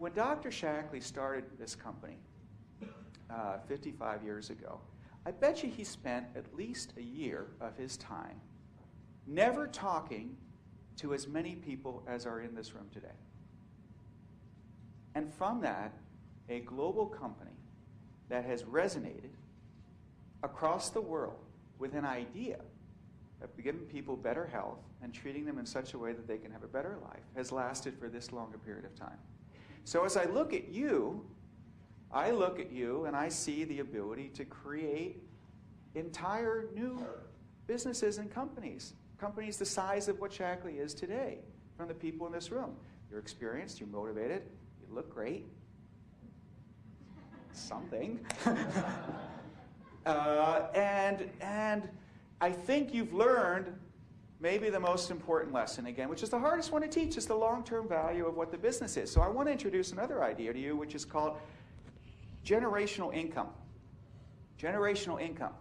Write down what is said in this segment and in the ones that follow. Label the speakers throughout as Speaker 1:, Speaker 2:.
Speaker 1: When Dr. Shaklee started this company 55 years ago, I bet you he spent at least a year of his time never talking to as many people as are in this room today. And from that, a global company that has resonated across the world with an idea of giving people better health and treating them in such a way that they can have a better life has lasted for this long a period of time. So as I look at you and I see the ability to create entire new businesses and companies the size of what Shaklee is today from the people in this room. You're experienced, you're motivated, you look great. Something. And I think you've learned maybe the most important lesson again, which is the hardest one to teach, is the long-term value of what the business is. So I want to introduce another idea to you, which is called generational income. Generational income.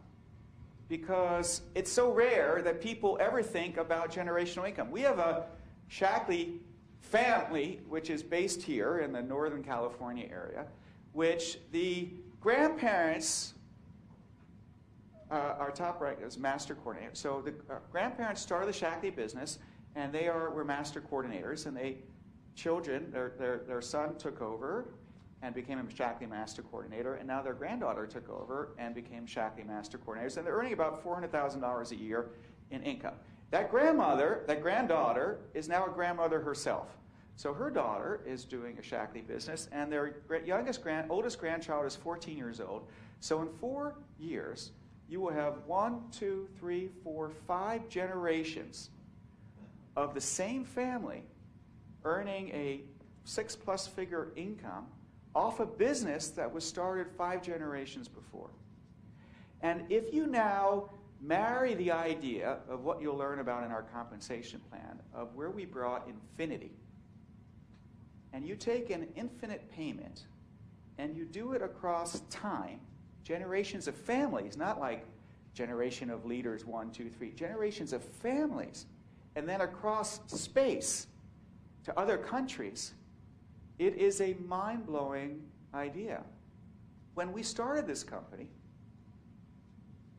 Speaker 1: Because it's so rare that people ever think about generational income. We have a Shaklee family, which is based here in the Northern California area, which the grandparents, our top right is master coordinator. So the grandparents started the Shaklee business, and were master coordinators, and their son took over and became a Shaklee master coordinator, and now their granddaughter took over and became Shaklee master coordinators, and they're earning about $400,000 a year in income. That granddaughter is now a grandmother herself. So her daughter is doing a Shaklee business, and their oldest grandchild is 14 years old. So in 4 years, you will have 5 generations of the same family earning a 6+ figure income off a business that was started 5 generations before. And if you now marry the idea of what you'll learn about in our compensation plan, of where we brought infinity, and you take an infinite payment and you do it across time, generations of families, not like generation of leaders, 1, 2, 3, generations of families, and then across space to other countries, it is a mind-blowing idea. When we started this company,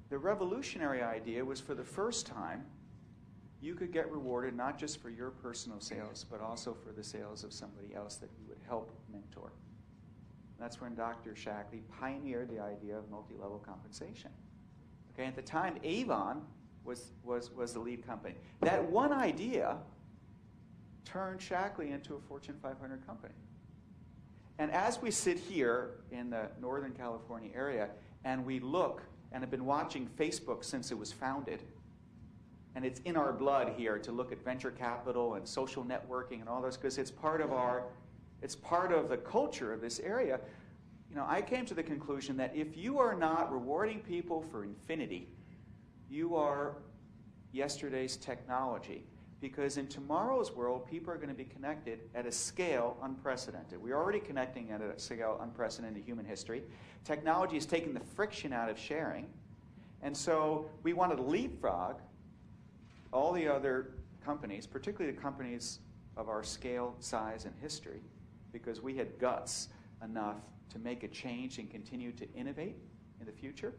Speaker 1: the revolutionary idea was, for the first time, you could get rewarded not just for your personal sales, but also for the sales of somebody else that you would help mentor. That's when Dr. Shaklee pioneered the idea of multi-level compensation. Okay, at the time, Avon was the lead company. That one idea turned Shaklee into a Fortune 500 company. And as we sit here in the Northern California area, and we look and have been watching Facebook since it was founded, and it's in our blood here to look at venture capital and social networking and all those, because it's part of the culture of this area. You know, I came to the conclusion that if you are not rewarding people for infinity, you are yesterday's technology. Because in tomorrow's world, people are going to be connected at a scale unprecedented. We're already connecting at a scale unprecedented in human history. Technology has taken the friction out of sharing. And so we wanted to leapfrog all the other companies, particularly the companies of our scale, size, and history, because we had guts enough to make a change and continue to innovate in the future.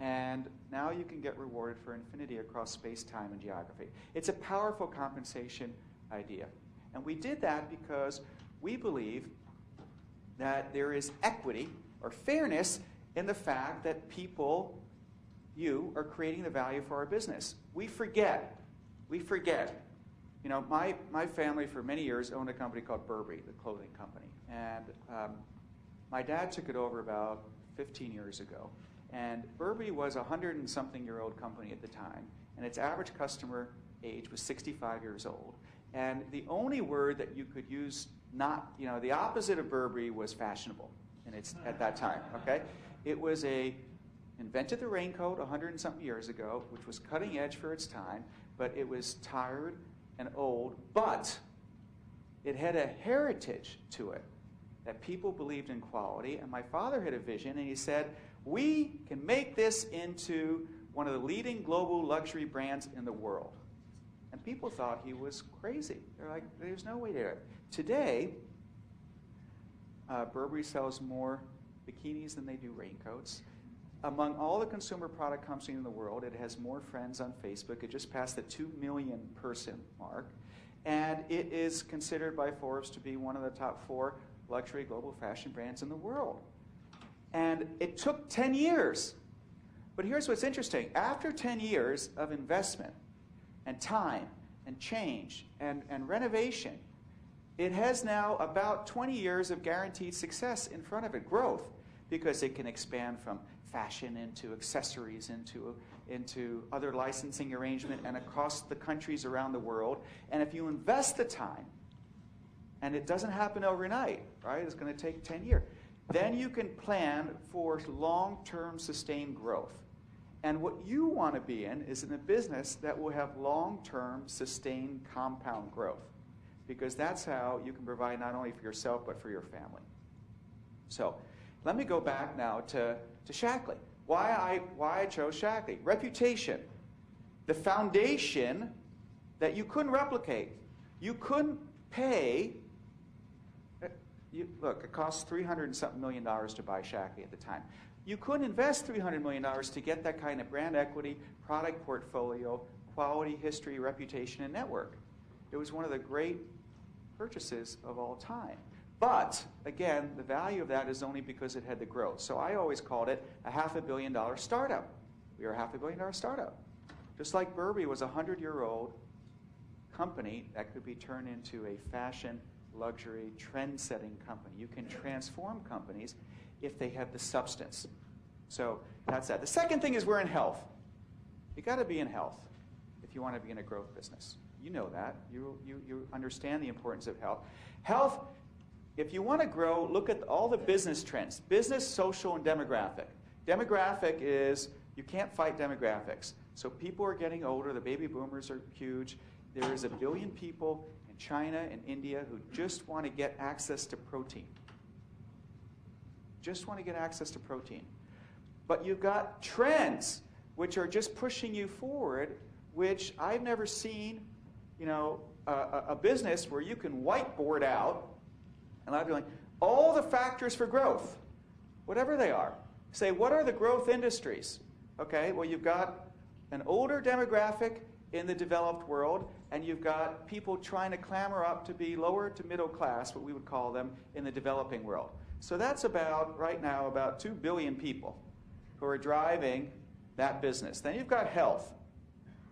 Speaker 1: And now you can get rewarded for infinity across space, time, and geography. It's a powerful compensation idea. And we did that because we believe that there is equity or fairness in the fact that you are creating the value for our business. We forget. You know, my family for many years owned a company called Burberry, the clothing company. And my dad took it over about 15 years ago. And Burberry was a 100-and-something-year-old company at the time, and its average customer age was 65 years old. And the only word that you could use, the opposite of Burberry was fashionable at that time, okay? It was invented the raincoat 100-and-something years ago, which was cutting edge for its time, but it was tired and old, but it had a heritage to it that people believed in quality. And my father had a vision, and he said, we can make this into one of the leading global luxury brands in the world. And people thought he was crazy. They're like, there's no way to do it. Today, Burberry sells more bikinis than they do raincoats. Among all the consumer product companies in the world, it has more friends on Facebook. It just passed the 2 million person mark. And it is considered by Forbes to be one of the top 4 luxury global fashion brands in the world. And it took 10 years. But here's what's interesting. After 10 years of investment and time and change and renovation, it has now about 20 years of guaranteed success in front of it, growth, because it can expand from fashion into accessories, into other licensing arrangement and across the countries around the world. And if you invest the time, and it doesn't happen overnight, right? It's going to take 10 years. Then you can plan for long-term sustained growth. And what you want to be in is in a business that will have long-term sustained compound growth, because that's how you can provide not only for yourself but for your family. So let me go back now to Shaklee. Why I chose Shaklee. Reputation. The foundation that you couldn't replicate. You couldn't pay. Look, it cost $300 and something million to buy Shaklee at the time. You couldn't invest $300 million to get that kind of brand equity, product portfolio, quality, history, reputation, and network. It was one of the great purchases of all time. But, again, the value of that is only because it had the growth. So I always called it a $500 million startup. We are a $500 million startup. Just like Burberry was a 100-year-old company that could be turned into a fashion, luxury, trend-setting company. You can transform companies if they have the substance. So that's that. The second thing is we're in health. You've got to be in health if you want to be in a growth business. You know that. You understand the importance of health. Health, if you want to grow, look at all the business trends. Business, social, and demographic. Demographic is, you can't fight demographics. So people are getting older. The baby boomers are huge. There is 1 billion people in China and India who just want to get access to protein. Just want to get access to protein. But you've got trends which are just pushing you forward, which I've never seen, a business where you can whiteboard out, and I'd be like, all the factors for growth, whatever they are. Say, what are the growth industries? Okay, well, you've got an older demographic in the developed world, and you've got people trying to clamber up to be lower to middle class, what we would call them, in the developing world. So that's right now, about 2 billion people who are driving that business. Then you've got health.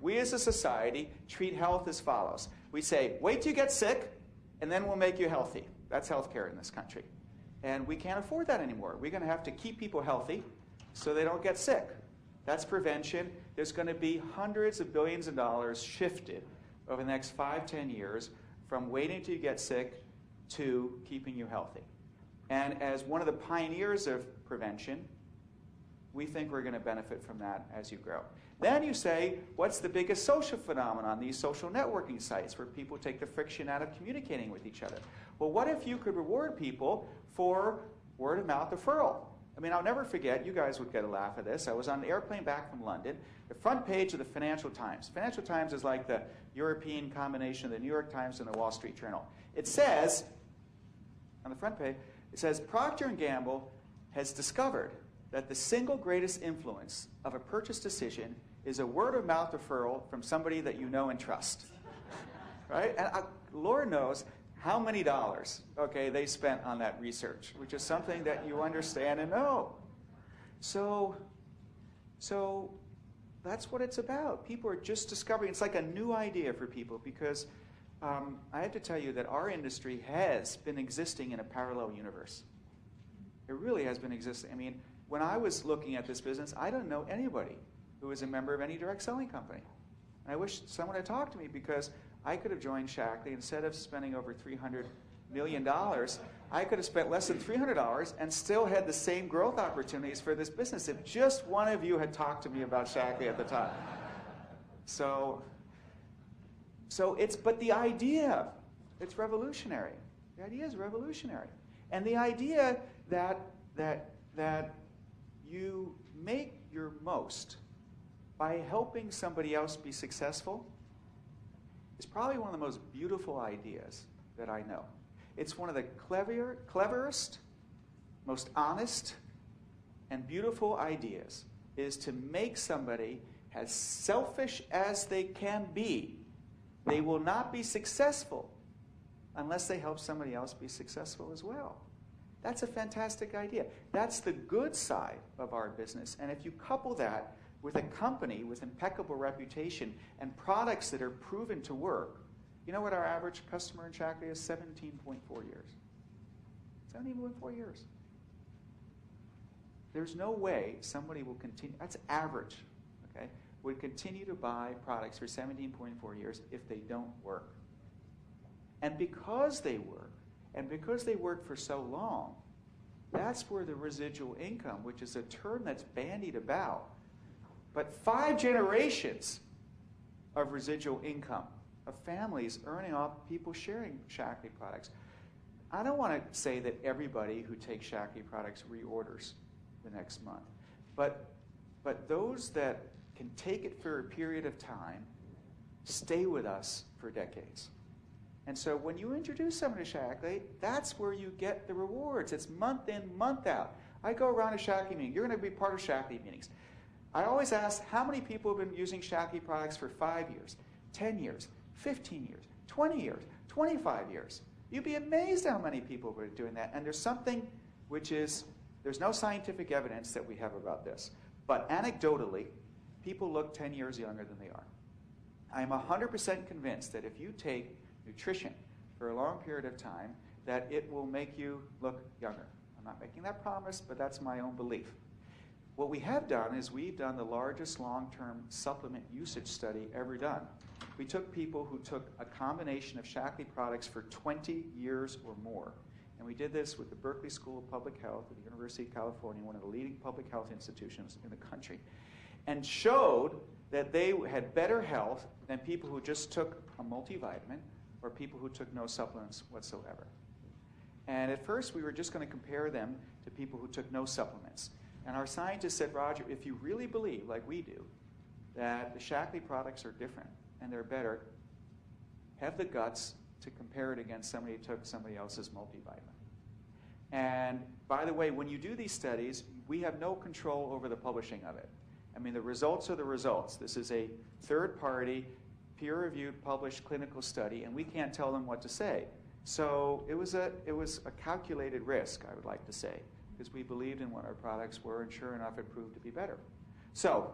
Speaker 1: We as a society treat health as follows. We say, wait till you get sick, and then we'll make you healthy. That's healthcare in this country. And we can't afford that anymore. We're going to have to keep people healthy so they don't get sick. That's prevention. There's going to be hundreds of billions of dollars shifted over the next 5-10 years from waiting till you get sick to keeping you healthy. And as one of the pioneers of prevention, we think we're going to benefit from that as you grow. Then you say, what's the biggest social phenomenon? These social networking sites where people take the friction out of communicating with each other. Well, what if you could reward people for word-of-mouth referral? I mean, I'll never forget, you guys would get a laugh at this. I was on an airplane back from London, the front page of the Financial Times. Financial Times is like the European combination of the New York Times and the Wall Street Journal. It says, on the front page, it says, Procter & Gamble has discovered that the single greatest influence of a purchase decision is a word-of-mouth referral from somebody that you know and trust. Right? And Lord knows how many dollars, okay, they spent on that research, which is something that you understand and know. So that's what it's about. People are just discovering. It's like a new idea for people because I have to tell you that our industry has been existing in a parallel universe. It really has been existing. I mean, when I was looking at this business, I don't know anybody who was a member of any direct selling company. And I wish someone had talked to me because I could have joined Shaklee. Instead of spending over $300 million, I could have spent less than $300 and still had the same growth opportunities for this business if just one of you had talked to me about Shaklee at the time. But the idea, it's revolutionary. The idea is revolutionary. And the idea that you make your most by helping somebody else be successful is probably one of the most beautiful ideas that I know. It's one of the cleverest most honest and beautiful ideas is to make somebody as selfish as they can be. They will not be successful unless they help somebody else be successful as well. That's a fantastic idea. That's the good side of our business. And if you couple that with a company with impeccable reputation and products that are proven to work, you know what our average customer in Shaklee is? 17.4 years. 17.4 years. There's no way somebody will continue, that's average, okay, would continue to buy products for 17.4 years if they don't work. And because they work, and because they work for so long, that's where the residual income, which is a term that's bandied about, but 5 generations of residual income, of families earning off people sharing Shaklee products. I don't want to say that everybody who takes Shaklee products reorders the next month, but those that can take it for a period of time stay with us for decades. And so when you introduce someone to Shaklee, that's where you get the rewards. It's month in, month out. I go around a Shaklee meeting. You're going to be part of Shaklee meetings. I always ask how many people have been using Shaklee products for 5 years, 10 years, 15 years, 20 years, 25 years. You'd be amazed how many people are doing that. And there's something which is, there's no scientific evidence that we have about this. But anecdotally, people look 10 years younger than they are. I'm 100% convinced that if you take nutrition for a long period of time, that it will make you look younger. I'm not making that promise, but that's my own belief. What we have done is we've done the largest long-term supplement usage study ever done. We took people who took a combination of Shaklee products for 20 years or more. And we did this with the Berkeley School of Public Health at the University of California, one of the leading public health institutions in the country, and showed that they had better health than people who just took a multivitamin or people who took no supplements whatsoever. And at first, we were just going to compare them to people who took no supplements. And our scientists said, Roger, if you really believe, like we do, that the Shaklee products are different and they're better, have the guts to compare it against somebody who took somebody else's multivitamin. And by the way, when you do these studies, we have no control over the publishing of it. I mean, the results are the results. This is a third-party, peer-reviewed, published clinical study, and we can't tell them what to say. So it was a calculated risk, I would like to say, because we believed in what our products were, and sure enough, it proved to be better. So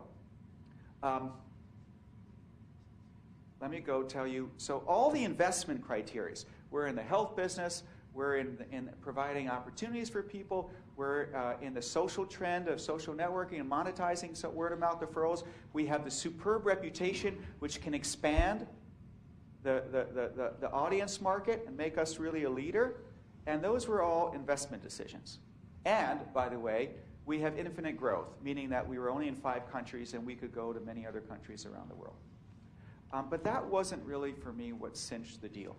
Speaker 1: let me go tell you, so all the investment criteria, we're in the health business, we're in providing opportunities for people, we're in the social trend of social networking and monetizing so word-of-mouth referrals. We have the superb reputation which can expand the audience market and make us really a leader. And those were all investment decisions. And, by the way, we have infinite growth, meaning that we were only in 5 countries and we could go to many other countries around the world. But that wasn't really, for me, what cinched the deal.